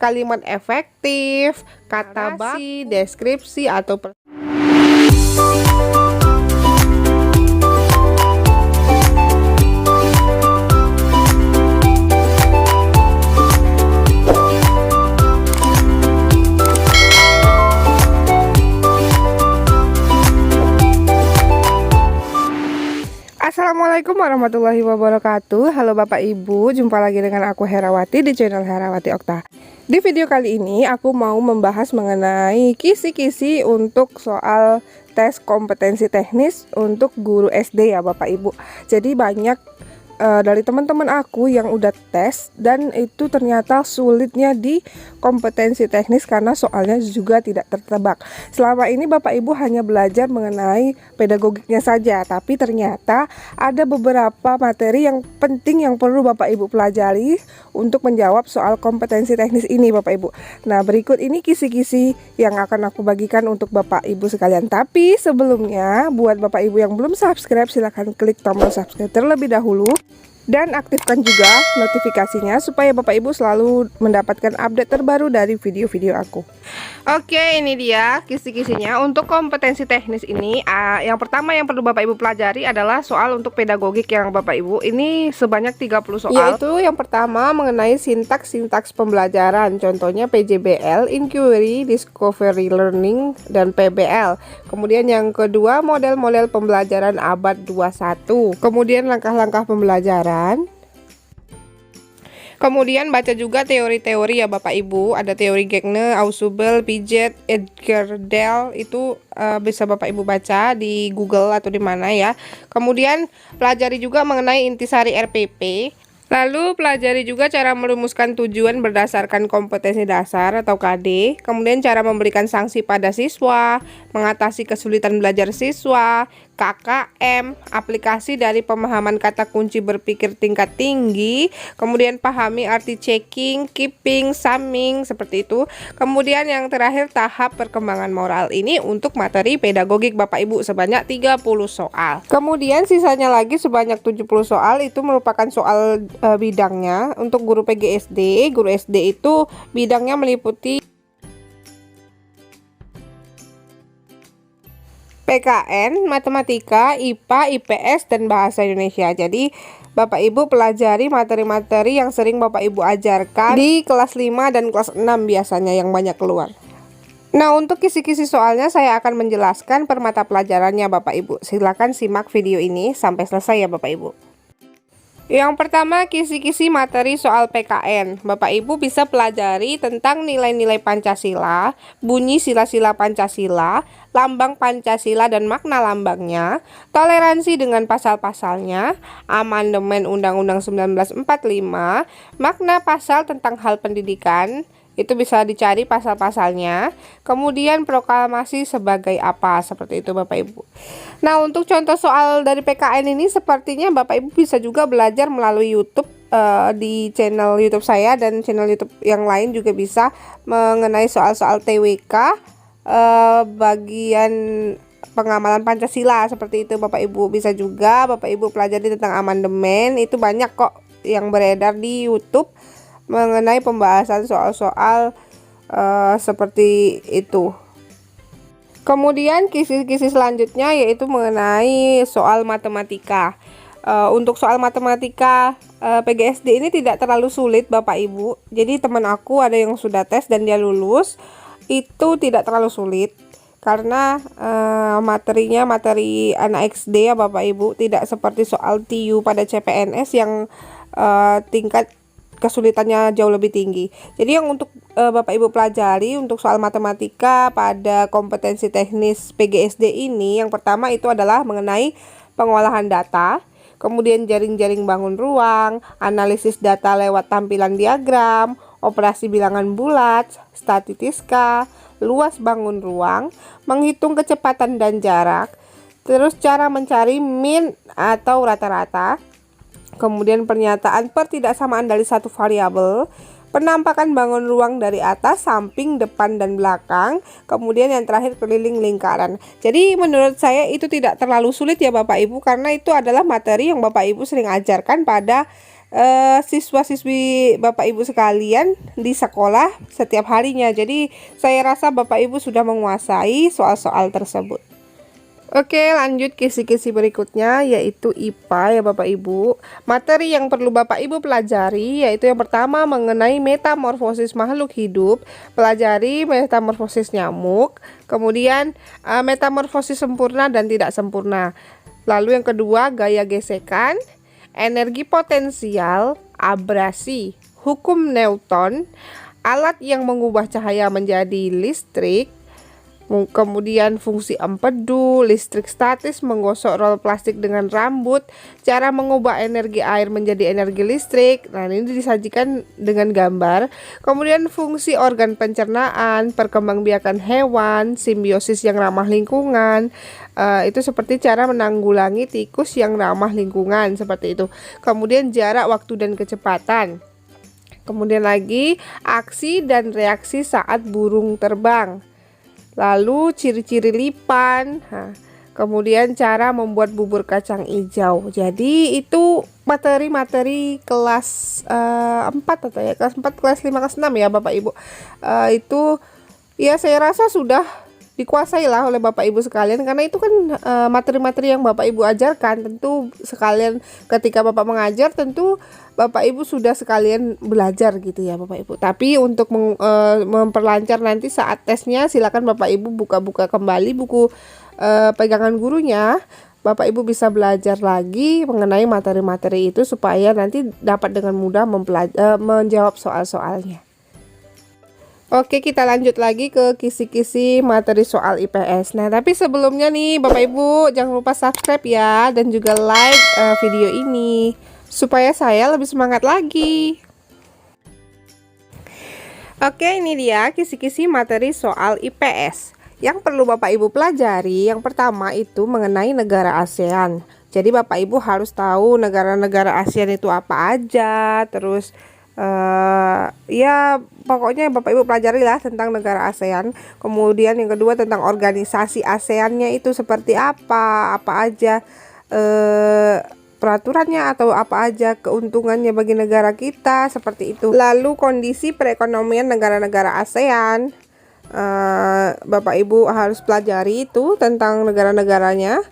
kalimat efektif, kata basi, deskripsi, atau Assalamualaikum warahmatullahi wabarakatuh. Halo Bapak Ibu, jumpa lagi dengan aku Herawati di channel Herawati Okta. Di video kali ini aku mau membahas mengenai kisi-kisi untuk soal tes kompetensi teknis untuk guru SD ya Bapak Ibu. Jadi banyak dari teman-teman aku yang udah tes dan itu ternyata sulitnya di kompetensi teknis karena soalnya juga tidak tertebak. Selama ini Bapak Ibu hanya belajar mengenai pedagogiknya saja, tapi ternyata ada beberapa materi yang penting yang perlu Bapak Ibu pelajari untuk menjawab soal kompetensi teknis ini Bapak Ibu. Nah, berikut ini kisi-kisi yang akan aku bagikan untuk Bapak Ibu sekalian. Tapi sebelumnya, buat Bapak Ibu yang belum subscribe, silahkan klik tombol subscribe terlebih dahulu dan aktifkan juga notifikasinya supaya Bapak Ibu selalu mendapatkan update terbaru dari video-video aku. Oke, ini dia kisi-kisinya untuk kompetensi teknis ini. Yang pertama yang perlu Bapak Ibu pelajari adalah soal untuk pedagogik yang Bapak Ibu. Ini sebanyak 30 soal. Yaitu yang pertama mengenai sintaks pembelajaran. Contohnya PJBL, Inquiry, Discovery Learning, dan PBL. Kemudian yang kedua model-model pembelajaran abad 21. Kemudian langkah-langkah pembelajaran. Kemudian baca juga teori-teori ya Bapak Ibu. Ada teori Gagné, Ausubel, Piaget, Edgar Dale. Itu bisa Bapak Ibu baca di Google atau di mana ya. Kemudian pelajari juga mengenai intisari RPP. Lalu pelajari juga cara merumuskan tujuan berdasarkan kompetensi dasar atau KD. Kemudian cara memberikan sanksi pada siswa, mengatasi kesulitan belajar siswa, KKM, aplikasi dari pemahaman kata kunci berpikir tingkat tinggi, kemudian pahami arti checking, keeping, summing, seperti itu. Kemudian yang terakhir tahap perkembangan moral. Ini untuk materi pedagogik Bapak Ibu sebanyak 30 soal. Kemudian sisanya lagi sebanyak 70 soal itu merupakan soal bidangnya. Untuk guru PGSD, guru SD itu bidangnya meliputi PKN, matematika, IPA, IPS, dan bahasa Indonesia. Jadi Bapak Ibu pelajari materi-materi yang sering Bapak Ibu ajarkan di kelas 5 dan kelas 6 biasanya yang banyak keluar. Nah, untuk kisi-kisi soalnya saya akan menjelaskan per mata pelajarannya Bapak Ibu. Silakan simak video ini sampai selesai ya Bapak Ibu. Yang pertama, kisi-kisi materi soal PKN. Bapak Ibu bisa pelajari tentang nilai-nilai Pancasila, bunyi sila-sila Pancasila, lambang Pancasila dan makna lambangnya, toleransi dengan pasal-pasalnya, amandemen Undang-Undang 1945, makna pasal tentang hal pendidikan, itu bisa dicari pasal-pasalnya. Kemudian proklamasi sebagai apa, seperti itu Bapak Ibu. Nah, untuk contoh soal dari PKN ini sepertinya Bapak Ibu bisa juga belajar melalui YouTube, di channel YouTube saya dan channel YouTube yang lain juga bisa mengenai soal-soal TWK bagian pengamalan Pancasila, seperti itu Bapak Ibu. Bisa juga Bapak Ibu pelajari tentang amandemen, itu banyak kok yang beredar di YouTube mengenai pembahasan soal-soal seperti itu. Kemudian kisi-kisi selanjutnya yaitu mengenai soal matematika. Untuk soal matematika PGSD ini tidak terlalu sulit Bapak Ibu. Jadi teman aku ada yang sudah tes dan dia lulus, itu tidak terlalu sulit karena materinya materi anak SD ya Bapak Ibu, tidak seperti soal TIU pada CPNS yang tingkat kesulitannya jauh lebih tinggi. Jadi yang untuk Bapak Ibu pelajari untuk soal matematika pada kompetensi teknis PGSD ini, yang pertama itu adalah mengenai pengolahan data, kemudian jaring-jaring bangun ruang, analisis data lewat tampilan diagram, operasi bilangan bulat, statistika, luas bangun ruang, menghitung kecepatan dan jarak, terus cara mencari min atau rata-rata, kemudian pernyataan pertidaksamaan dari satu variabel, penampakan bangun ruang dari atas, samping, depan, dan belakang, kemudian yang terakhir keliling lingkaran. Jadi menurut saya itu tidak terlalu sulit ya Bapak Ibu, karena itu adalah materi yang Bapak Ibu sering ajarkan pada siswa-siswi Bapak Ibu sekalian di sekolah setiap harinya. Jadi saya rasa Bapak Ibu sudah menguasai soal-soal tersebut. Oke, lanjut kisi-kisi berikutnya yaitu IPA ya Bapak Ibu. Materi yang perlu Bapak Ibu pelajari yaitu yang pertama mengenai metamorfosis makhluk hidup, pelajari metamorfosis nyamuk, kemudian metamorfosis sempurna dan tidak sempurna. Lalu yang kedua gaya gesekan, energi potensial, abrasi, hukum Newton, alat yang mengubah cahaya menjadi listrik, kemudian fungsi empedu, listrik statis, menggosok roll plastik dengan rambut, cara mengubah energi air menjadi energi listrik. Nah, ini disajikan dengan gambar. Kemudian fungsi organ pencernaan, perkembangbiakan hewan, simbiosis yang ramah lingkungan. Itu seperti cara menanggulangi tikus yang ramah lingkungan, seperti itu. Kemudian jarak, waktu, dan kecepatan. Kemudian lagi aksi dan reaksi saat burung terbang. Lalu ciri-ciri lipan, kemudian cara membuat bubur kacang hijau. Jadi itu materi-materi kelas 4 atau ya kelas 4, kelas 5, kelas 6 ya Bapak Ibu. Itu ya saya rasa sudah dikuasai lah oleh Bapak Ibu sekalian, karena itu kan materi-materi yang Bapak Ibu ajarkan. Tentu sekalian ketika Bapak mengajar, tentu Bapak Ibu sudah sekalian belajar gitu ya Bapak Ibu. Tapi untuk memperlancar nanti saat tesnya, silakan Bapak Ibu buka-buka kembali buku pegangan gurunya. Bapak Ibu bisa belajar lagi mengenai materi-materi itu supaya nanti dapat dengan mudah menjawab soal-soalnya. Oke, kita lanjut lagi ke kisi-kisi materi soal IPS. Nah, tapi sebelumnya nih Bapak Ibu jangan lupa subscribe ya, dan juga like video ini supaya saya lebih semangat lagi. Oke, ini dia kisi-kisi materi soal IPS yang perlu Bapak Ibu pelajari. Yang pertama itu mengenai negara ASEAN. Jadi Bapak Ibu harus tahu negara-negara ASEAN itu apa aja. Terus ya pokoknya Bapak Ibu pelajari lah tentang negara ASEAN. Kemudian yang kedua tentang organisasi ASEAN-nya itu seperti apa aja peraturannya, atau apa aja keuntungannya bagi negara kita, seperti itu. Lalu kondisi perekonomian negara-negara ASEAN, Bapak Ibu harus pelajari itu tentang negara-negaranya.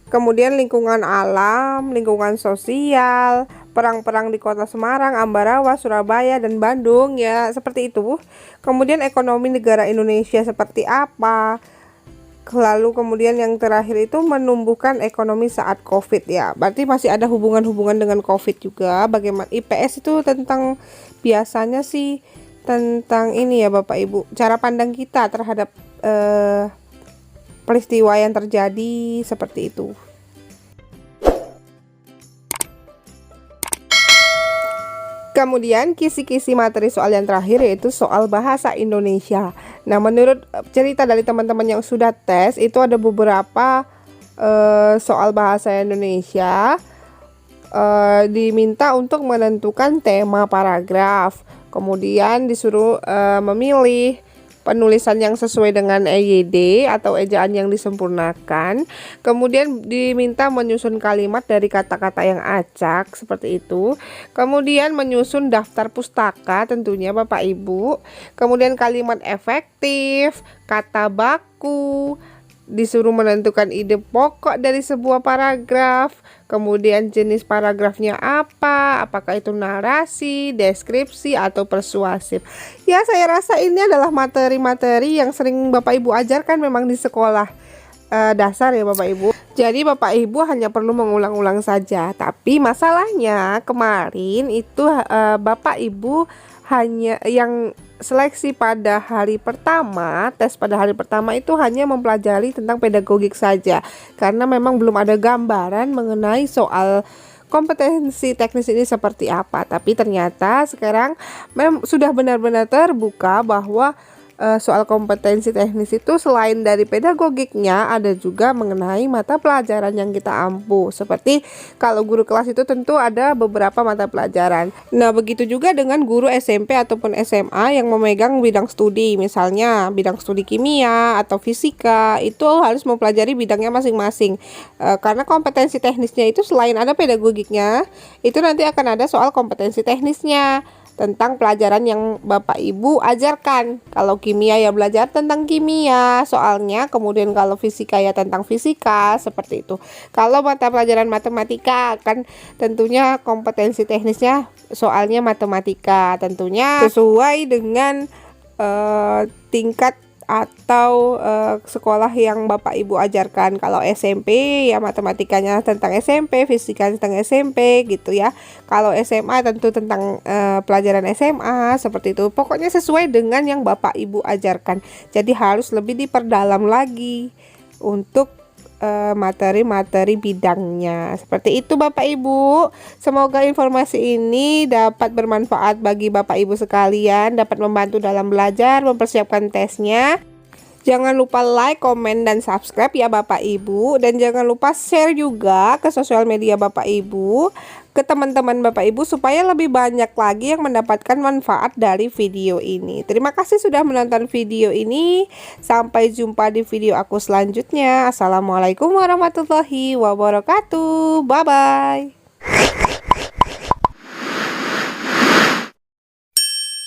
Kemudian lingkungan alam, lingkungan sosial, perang-perang di kota Semarang, Ambarawa, Surabaya, dan Bandung ya, seperti itu. Kemudian ekonomi negara Indonesia seperti apa. Lalu kemudian yang terakhir itu menumbuhkan ekonomi saat COVID ya. Berarti masih ada hubungan-hubungan dengan COVID juga. Bagaimana IPS itu tentang, biasanya sih tentang ini ya Bapak Ibu, cara pandang kita terhadap peristiwa yang terjadi, seperti itu. Kemudian kisi-kisi materi soal yang terakhir yaitu soal bahasa Indonesia. Nah, menurut cerita dari teman-teman yang sudah tes, itu ada beberapa soal bahasa Indonesia diminta untuk menentukan tema paragraf. Kemudian disuruh memilih penulisan yang sesuai dengan EYD atau ejaan yang disempurnakan. Kemudian diminta menyusun kalimat dari kata-kata yang acak, seperti itu. Kemudian menyusun daftar pustaka tentunya Bapak Ibu. Kemudian kalimat efektif, kata baku, disuruh menentukan ide pokok dari sebuah paragraf. Kemudian jenis paragrafnya apa, apakah itu narasi, deskripsi, atau persuasif. Ya, saya rasa ini adalah materi-materi yang sering Bapak Ibu ajarkan memang di sekolah dasar ya Bapak Ibu. Jadi Bapak Ibu hanya perlu mengulang-ulang saja. Tapi masalahnya kemarin itu Bapak Ibu hanya yang seleksi pada hari pertama, tes pada hari pertama itu hanya mempelajari tentang pedagogik saja, karena memang belum ada gambaran mengenai soal kompetensi teknis ini seperti apa. Tapi ternyata sekarang sudah benar-benar terbuka bahwa soal kompetensi teknis itu selain dari pedagogiknya, ada juga mengenai mata pelajaran yang kita ampu. Seperti kalau guru kelas itu tentu ada beberapa mata pelajaran. Nah, begitu juga dengan guru SMP ataupun SMA yang memegang bidang studi, misalnya bidang studi kimia atau fisika, itu harus mempelajari bidangnya masing-masing. Karena kompetensi teknisnya itu selain ada pedagogiknya, itu nanti akan ada soal kompetensi teknisnya tentang pelajaran yang Bapak Ibu ajarkan. Kalau kimia ya belajar tentang kimia soalnya, kemudian kalau fisika ya tentang fisika, seperti itu. Kalau mata pelajaran matematika kan tentunya kompetensi teknisnya soalnya matematika, tentunya sesuai dengan tingkat atau sekolah yang Bapak Ibu ajarkan. Kalau SMP ya matematikanya tentang SMP, fisika tentang SMP gitu ya. Kalau SMA tentu tentang pelajaran SMA, seperti itu. Pokoknya sesuai dengan yang Bapak Ibu ajarkan. Jadi harus lebih diperdalam lagi untuk materi-materi bidangnya. Seperti itu Bapak Ibu. Semoga informasi ini dapat bermanfaat bagi Bapak Ibu sekalian, dapat membantu dalam belajar, mempersiapkan tesnya. Jangan lupa like, komen, dan subscribe ya Bapak Ibu. Dan jangan lupa share juga ke sosial media Bapak Ibu, ke teman-teman Bapak Ibu, supaya lebih banyak lagi yang mendapatkan manfaat dari video ini. Terima kasih sudah menonton video ini. Sampai jumpa di video aku selanjutnya. Assalamualaikum warahmatullahi wabarakatuh. Bye-bye.